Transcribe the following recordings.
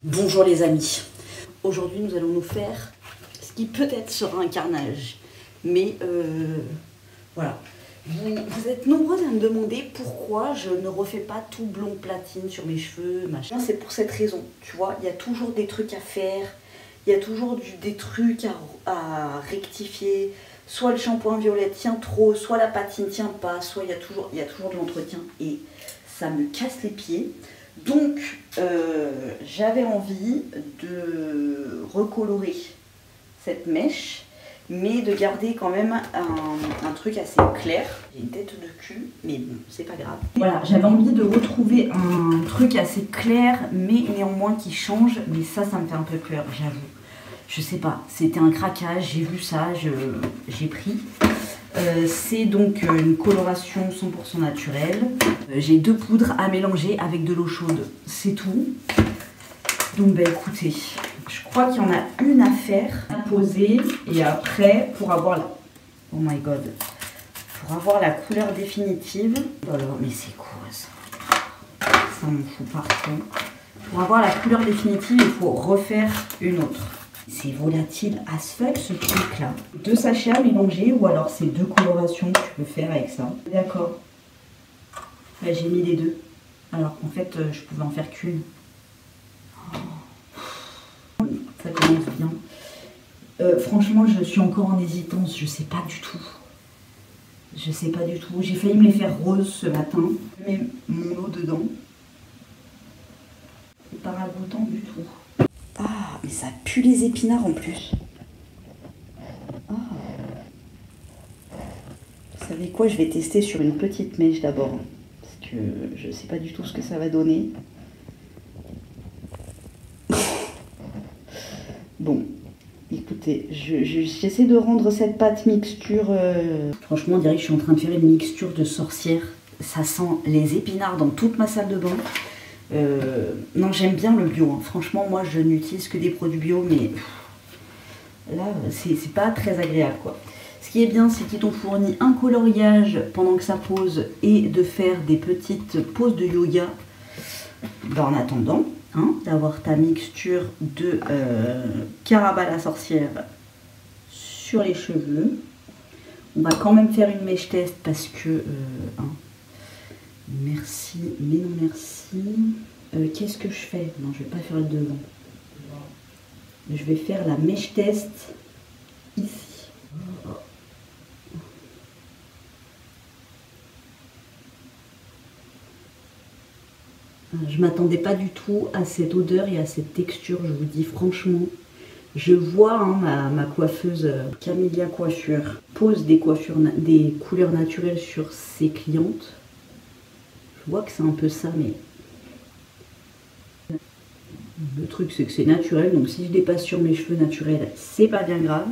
Bonjour les amis, aujourd'hui nous allons nous faire ce qui peut-être sera un carnage, mais voilà. Vous êtes nombreux à me demander pourquoi je ne refais pas tout blond platine sur mes cheveux, machin. C'est pour cette raison, tu vois, il y a toujours des trucs à faire, il y a toujours des trucs à rectifier, soit le shampoing violet tient trop, soit la patine tient pas, soit il y a toujours de l'entretien et ça me casse les pieds. Donc, j'avais envie de recolorer cette mèche, mais de garder quand même un truc assez clair. J'ai une tête de cul, mais bon, c'est pas grave. Voilà, j'avais envie de retrouver un truc assez clair, mais néanmoins qui change. Mais ça me fait un peu peur, j'avoue. Je sais pas, c'était un craquage, j'ai vu ça, j'ai pris. C'est donc une coloration 100% naturelle. J'ai 2 poudres à mélanger avec de l'eau chaude, c'est tout. Donc bah écoutez, je crois qu'il y en a une à faire, à poser, et après pour avoir la... Oh my god, pour avoir la couleur définitive. Oh là, mais c'est quoi ça? Ça m'en fout partout. Pour avoir la couleur définitive, il faut refaire une autre. C'est volatile as fuck ce truc là. 2 sachets à mélanger ou alors c'est 2 colorations que tu peux faire avec ça. D'accord. Là j'ai mis les 2. Alors qu'en fait je pouvais en faire qu'une. Oh. Ça commence bien. Franchement je suis encore en hésitance. Je sais pas du tout. Je sais pas du tout. J'ai failli me les faire roses ce matin. Je mets mon eau dedans. C'est pas ragoûtant du tout. Ah, mais ça pue les épinards en plus. Ah. Vous savez quoi, je vais tester sur une petite mèche d'abord. Parce que je sais pas du tout ce que ça va donner. Bon, écoutez, j'essaie de rendre cette pâte mixture... Franchement, on dirait que je suis en train de faire une mixture de sorcière. Ça sent les épinards dans toute ma salle de bain. Non, j'aime bien le bio, hein. Franchement moi je n'utilise que des produits bio, mais là c'est pas très agréable quoi. Ce qui est bien, c'est qu'ils t'ont fourni un coloriage pendant que ça pose et de faire des petites poses de yoga en attendant hein, d'avoir ta mixture de Caraba la sorcière sur les cheveux. On va quand même faire une mèche test parce que hein, merci, mais non merci. Qu'est-ce que je fais? Non, je vais pas faire le devant. Je vais faire la mèche test ici. Je m'attendais pas du tout à cette odeur et à cette texture, je vous dis franchement. Je vois hein, ma coiffeuse Camélia Coiffure pose des couleurs naturelles sur ses clientes. Je vois que c'est un peu ça, mais le truc c'est que c'est naturel, donc si je dépasse sur mes cheveux naturels, c'est pas bien grave.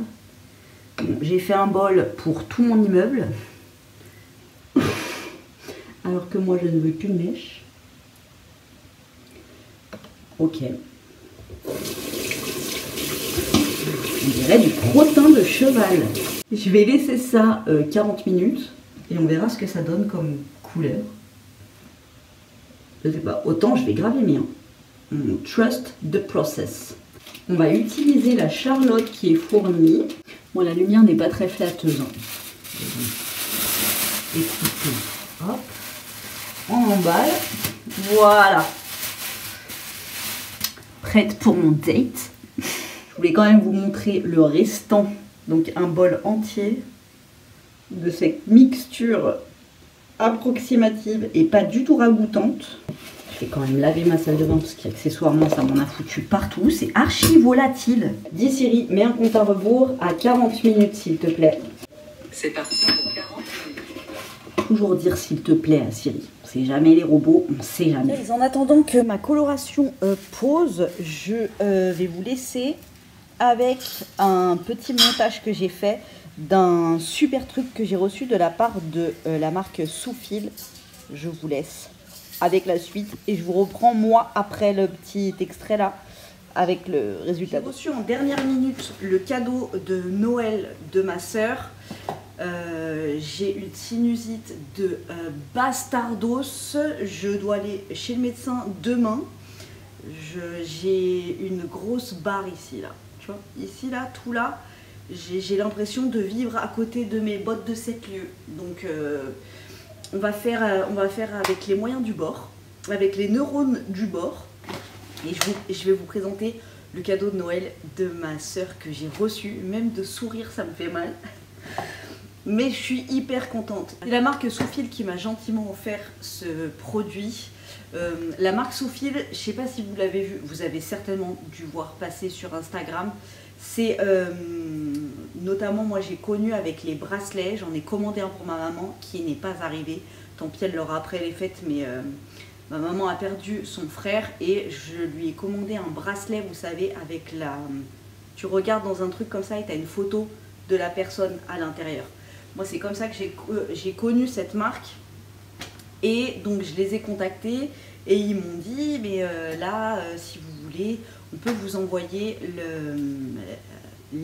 Bon, j'ai fait un bol pour tout mon immeuble, alors que moi je ne veux qu'une mèche. Ok. On dirait du crottin de cheval. Je vais laisser ça 40 minutes et on verra ce que ça donne comme couleur. Je sais pas, autant je vais grave aimer. Trust the process. On va utiliser la Charlotte qui est fournie. Bon, la lumière n'est pas très flatteuse. Hein. Écoutez, hop, on emballe. Voilà. Prête pour mon date. Je voulais quand même vous montrer le restant. Donc un bol entier de cette mixture approximative et pas du tout ragoûtante. Je vais quand même laver ma salle de bain parce qu'accessoirement ça m'en a foutu partout. C'est archi volatile. Dis Siri, mets un compte à rebours à 40 minutes s'il te plaît. C'est parti pour 40 minutes. Toujours dire s'il te plaît à Siri. On sait jamais les robots, on sait jamais. En attendant que ma coloration pose, je vais vous laisser avec un petit montage que j'ai fait d'un super truc que j'ai reçu de la part de la marque Soufil. Je vous laisse avec la suite et je vous reprends moi après le petit extrait là avec le résultat. J'ai reçu en dernière minute le cadeau de Noël de ma sœur. J'ai une sinusite de bastardos. Je dois aller chez le médecin demain. j'ai une grosse barre ici, là. Tu vois, ici, là, tout là, j'ai l'impression de vivre à côté de mes bottes de 7 lieues. Donc, on va faire avec les moyens du bord, avec les neurones du bord. Et je vais vous présenter le cadeau de Noël de ma soeur que j'ai reçu. Même de sourire, ça me fait mal. Mais je suis hyper contente. C'est la marque Soufil qui m'a gentiment offert ce produit. La marque Soufil, je ne sais pas si vous l'avez vu, vous avez certainement dû voir passer sur Instagram. C'est notamment, moi j'ai connu avec les bracelets, j'en ai commandé un pour ma maman qui n'est pas arrivé. Tant pis, elle l'aura après les fêtes, mais ma maman a perdu son frère et je lui ai commandé un bracelet, vous savez, avec la... Tu regardes dans un truc comme ça et tu as une photo de la personne à l'intérieur. Moi, c'est comme ça que j'ai connu cette marque. Et donc, je les ai contactés et ils m'ont dit, mais là, si vous voulez, on peut vous envoyer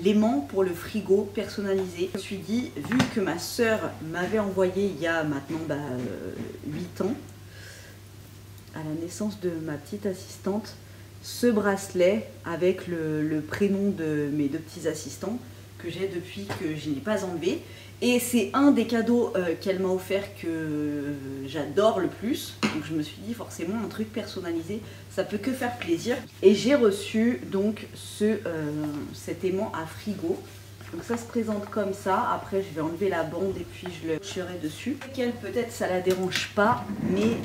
l'aimant pour le frigo personnalisé. Je me suis dit, vu que ma soeur m'avait envoyé il y a maintenant 8 ans, à la naissance de ma petite assistante, ce bracelet avec le prénom de mes 2 petits assistants que j'ai depuis que je n'ai pas enlevé. Et c'est un des cadeaux qu'elle m'a offert que j'adore le plus. Donc je me suis dit forcément un truc personnalisé, ça peut que faire plaisir. Et j'ai reçu donc cet aimant à frigo. Donc ça se présente comme ça. Après je vais enlever la bande et puis je le tirerai dessus. Peut-être ça la dérange pas, mais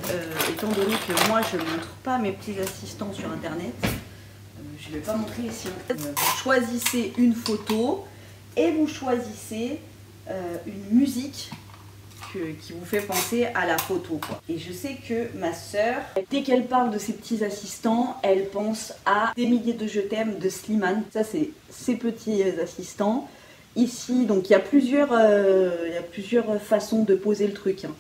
étant donné que moi je ne montre pas mes petits assistants sur internet, je ne vais pas montrer ici. Vous choisissez une photo et vous choisissez une musique qui vous fait penser à la photo, quoi. Et je sais que ma soeur, dès qu'elle parle de ses petits assistants, elle pense à Des milliers de je t'aime de Slimane. Ça c'est ses petits assistants. Ici, donc il y a plusieurs façons de poser le truc, hein.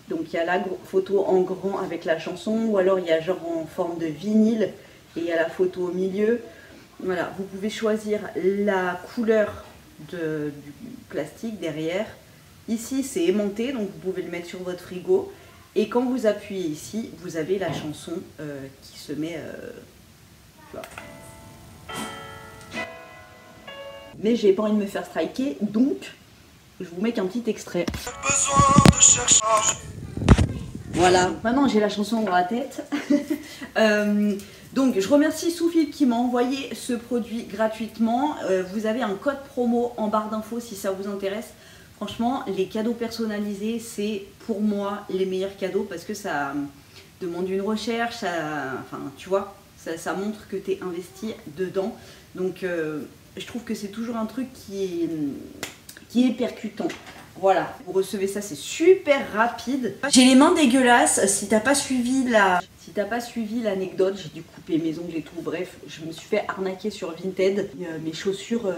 Donc il y a la photo en grand avec la chanson, ou alors il y a genre en forme de vinyle et il y a la photo au milieu. Voilà, vous pouvez choisir la couleur du plastique derrière. Ici c'est aimanté, donc vous pouvez le mettre sur votre frigo. Et quand vous appuyez ici, vous avez la chanson qui se met... voilà. Mais j'ai pas envie de me faire striker, donc je vous mets qu'un petit extrait. Voilà, maintenant j'ai la chanson dans la tête. Donc je remercie Soufil qui m'a envoyé ce produit gratuitement. Vous avez un code promo en barre d'infos si ça vous intéresse. Franchement, les cadeaux personnalisés, c'est pour moi les meilleurs cadeaux parce que ça demande une recherche, enfin tu vois, ça montre que tu es investi dedans. Donc je trouve que c'est toujours un truc qui est percutant. Voilà, vous recevez ça, c'est super rapide. J'ai les mains dégueulasses, si t'as pas suivi l'anecdote, j'ai dû couper mes ongles et tout, bref, je me suis fait arnaquer sur Vinted. Mes chaussures,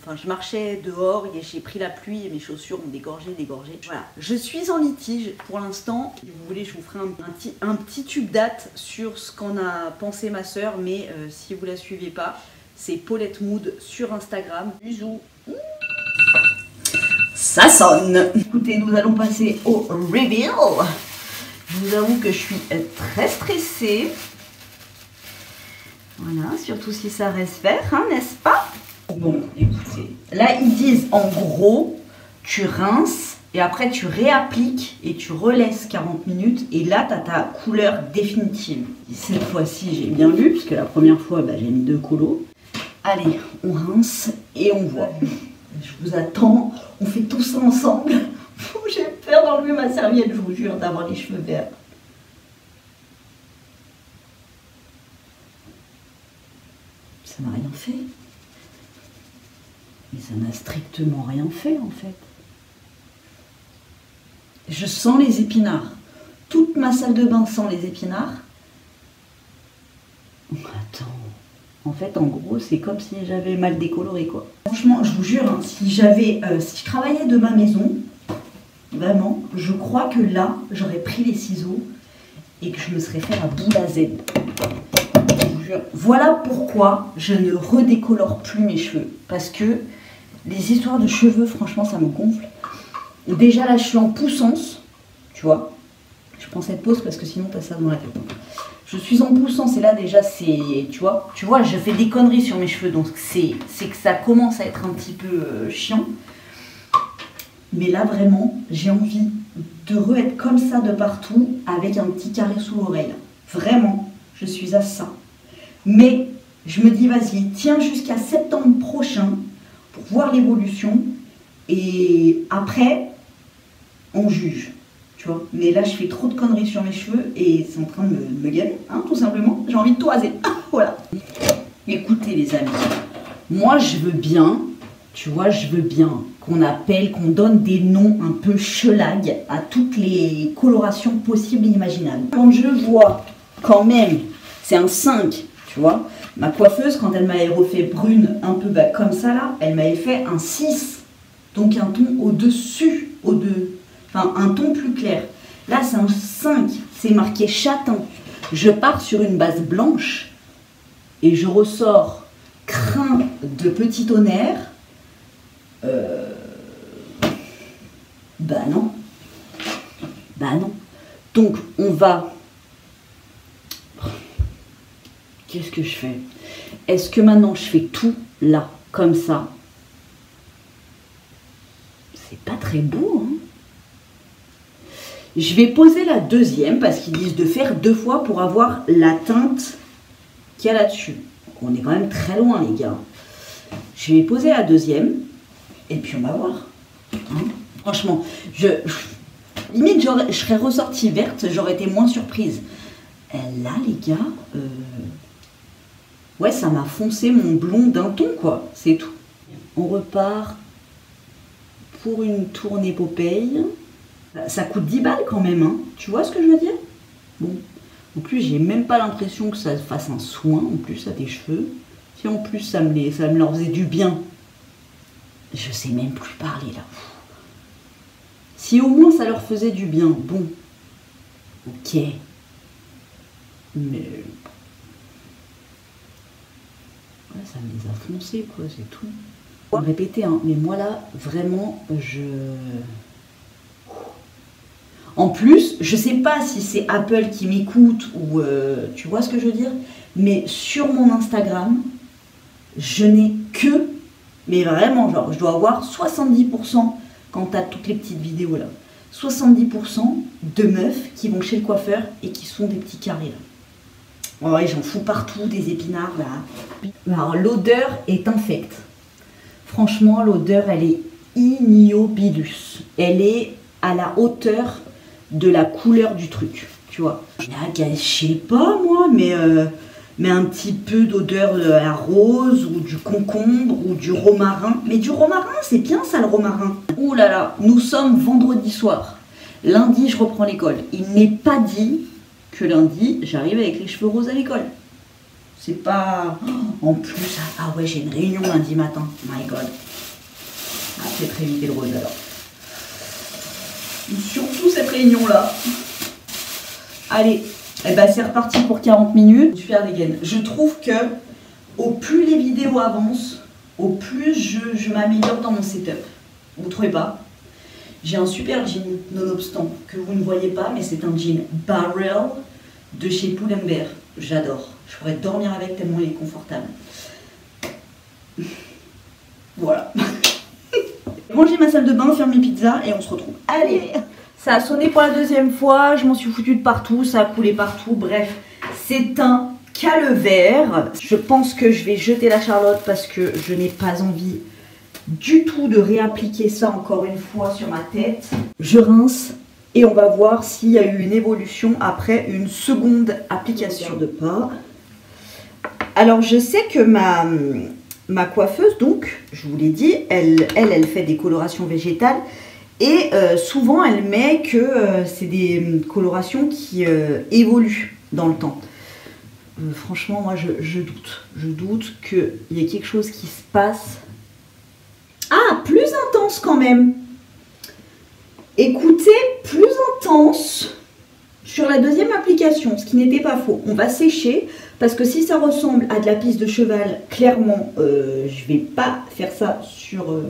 enfin je marchais dehors et j'ai pris la pluie et mes chaussures ont dégorgé. Voilà, je suis en litige pour l'instant. Si vous voulez, je vous ferai un petit tube date sur ce qu'en a pensé ma soeur, mais si vous la suivez pas, c'est Paulette Mood sur Instagram. Bisous. Ça sonne. Écoutez, nous allons passer au reveal. Je vous avoue que je suis très stressée. Voilà, surtout si ça reste vert, hein, n'est-ce pas? Bon, écoutez, là ils disent en gros, tu rinces et après tu réappliques et tu relaisses 40 minutes et là tu as ta couleur définitive. Et cette fois-ci j'ai bien lu, parce que la première fois j'ai mis 2 colos. Allez, on rince et on voit. Je vous attends, on fait tout ça ensemble. J'ai peur d'enlever ma serviette, je vous jure, d'avoir les cheveux verts. Ça n'a rien fait. Mais ça n'a strictement rien fait en fait. Je sens les épinards. Toute ma salle de bain sent les épinards. Attends. En fait, en gros, c'est comme si j'avais mal décoloré, quoi. Franchement, je vous jure, hein, si je travaillais de ma maison, vraiment, je crois que là, j'aurais pris les ciseaux et que je me serais fait la boule à Z. Je vous jure. Voilà pourquoi je ne redécolore plus mes cheveux. Parce que les histoires de cheveux, franchement, ça me gonfle. Déjà, là, je suis en poussance, tu vois. Je prends cette pause parce que sinon, t'as ça dans la tête. Je Je suis en poussance et là déjà c'est, tu vois, je fais des conneries sur mes cheveux, donc c'est que ça commence à être un petit peu chiant. Mais là vraiment, j'ai envie de re-être comme ça de partout avec un petit carré sous l'oreille. Vraiment, je suis à ça. Mais je me dis vas-y, tiens jusqu'à septembre prochain pour voir l'évolution et après on juge. Tu vois, mais là je fais trop de conneries sur mes cheveux et c'est en train de me gaver, hein, tout simplement. J'ai envie de tout raser. Voilà. Écoutez les amis, moi je veux bien, tu vois, je veux bien qu'on donne des noms un peu chelag à toutes les colorations possibles et imaginables. Quand je vois quand même, c'est un 5, tu vois, ma coiffeuse quand elle m'avait refait brune un peu comme ça là, elle m'avait fait un 6, donc un ton au-dessus, enfin, un ton plus clair. Là, c'est un 5. C'est marqué châtain. Je pars sur une base blanche et je ressors crin de petit tonnerre. Bah non. Bah non. Donc, on va... Qu'est-ce que je fais? Est-ce que maintenant, je fais tout là, comme ça? C'est pas très beau, hein? Je vais poser la deuxième parce qu'ils disent de faire 2 fois pour avoir la teinte qu'il y a là-dessus. On est quand même très loin les gars. Je vais poser la deuxième et puis on va voir. Hein, franchement, limite je serais ressortie verte, j'aurais été moins surprise. Là les gars, ouais ça m'a foncé mon blond d'un ton quoi, c'est tout. On repart pour une tournée Popeye. Ça coûte 10 balles quand même, hein. Tu vois ce que je veux dire? Bon, en plus j'ai même pas l'impression que ça fasse un soin en plus à tes cheveux. Si en plus ça me leur faisait du bien, je sais même plus parler là. Si au moins ça leur faisait du bien, bon, ok, mais ouais, ça me les a foncés quoi, c'est tout. Répéter, hein, mais moi là vraiment En plus, je sais pas si c'est Apple qui m'écoute ou tu vois ce que je veux dire, mais sur mon Instagram, je n'ai que, mais vraiment, genre, je dois avoir 70% quand t'as toutes les petites vidéos là, 70% de meufs qui vont chez le coiffeur et qui sont des petits carrés là. Ouais, j'en fous partout, des épinards là. Alors, l'odeur est infecte. Franchement, l'odeur, elle est ignobilus. Elle est à la hauteur de la couleur du truc, tu vois. Je sais pas moi, mais un petit peu d'odeur de la rose ou du concombre ou du romarin. Mais du romarin, c'est bien ça le romarin. Ouh là là, nous sommes vendredi soir. Lundi, je reprends l'école. Il n'est pas dit que lundi, j'arrive avec les cheveux roses à l'école. C'est pas... En plus, ah ouais, j'ai une réunion lundi matin. My God. Ah, peut-être éviter le rose alors. Surtout cette réunion-là. Allez, eh ben c'est reparti pour 40 minutes. Super dégaine. Je trouve que au plus les vidéos avancent, au plus je m'améliore dans mon setup. Vous trouvez pas? J'ai un super jean, nonobstant, que vous ne voyez pas, mais c'est un jean Barrel de chez Pull&Bear. J'adore. Je pourrais dormir avec tellement il est confortable. Voilà. Ranger ma salle de bain, faire mes pizzas et on se retrouve. Allez, ça a sonné pour la deuxième fois, je m'en suis foutue de partout, ça a coulé partout, bref, c'est un calvaire. Je pense que je vais jeter la Charlotte parce que je n'ai pas envie du tout de réappliquer ça encore une fois sur ma tête. Je rince et on va voir s'il y a eu une évolution après une seconde application de pas. Alors je sais que ma coiffeuse, donc, je vous l'ai dit, elle fait des colorations végétales et souvent elle met que c'est des colorations qui évoluent dans le temps. Franchement, moi je doute. Je doute qu'il y ait quelque chose qui se passe. Ah, plus intense quand même. Écoutez, plus intense sur la deuxième application, ce qui n'était pas faux. On va sécher. Parce que si ça ressemble à de la pisse de cheval, clairement, je vais pas faire ça sur...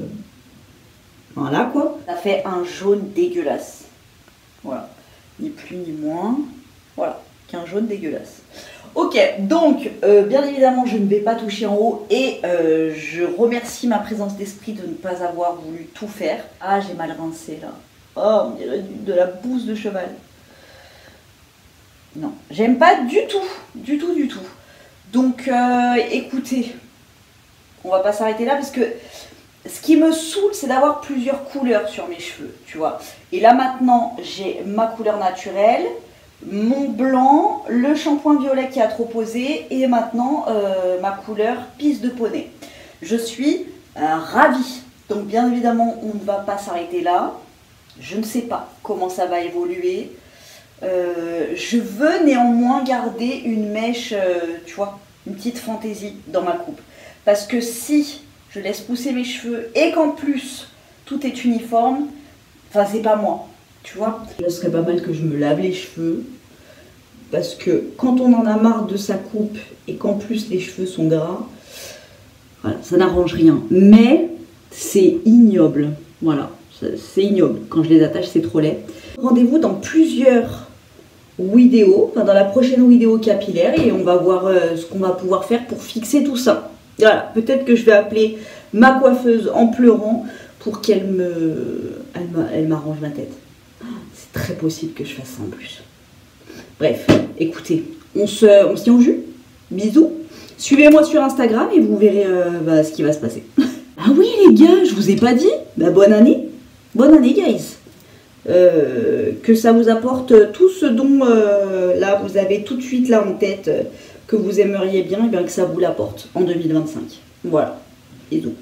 Voilà quoi. Ça fait un jaune dégueulasse. Voilà. Ni plus ni moins. Voilà. qu'un jaune dégueulasse. Ok, donc, bien évidemment, je ne vais pas toucher en haut et je remercie ma présence d'esprit de ne pas avoir voulu tout faire. Ah, j'ai mal rincé là. Oh, on dirait de la bouse de cheval. Non, j'aime pas du tout, du tout, du tout. Donc, écoutez, on va pas s'arrêter là parce que ce qui me saoule, c'est d'avoir plusieurs couleurs sur mes cheveux, tu vois. Et là, maintenant, j'ai ma couleur naturelle, mon blanc, le shampoing violet qui a trop posé et maintenant ma couleur pisse de poney. Je suis ravie. Donc, bien évidemment, on ne va pas s'arrêter là. Je ne sais pas comment ça va évoluer. Je veux néanmoins garder une mèche, tu vois, une petite fantaisie dans ma coupe. Parce que si je laisse pousser mes cheveux et qu'en plus tout est uniforme, enfin c'est pas moi, tu vois. Ce serait pas mal que je me lave les cheveux. Parce que quand on en a marre de sa coupe et qu'en plus les cheveux sont gras, voilà, ça n'arrange rien. Mais c'est ignoble, voilà. C'est ignoble. Quand je les attache, c'est trop laid. Rendez-vous dans plusieurs vidéos, enfin dans la prochaine vidéo capillaire et on va voir ce qu'on va pouvoir faire pour fixer tout ça. Voilà, peut-être que je vais appeler ma coiffeuse en pleurant pour qu'elle m'arrange ma tête. C'est très possible que je fasse ça en plus. Bref, écoutez, on se tient au jus. Bisous. Suivez-moi sur Instagram et vous verrez ce qui va se passer. Ah oui les gars, je vous ai pas dit. Bah, bonne année. Bonne année guys. Que ça vous apporte tout ce dont là vous avez tout de suite là en tête que vous aimeriez bien, et bien que ça vous l'apporte en 2025. Voilà. Bisous.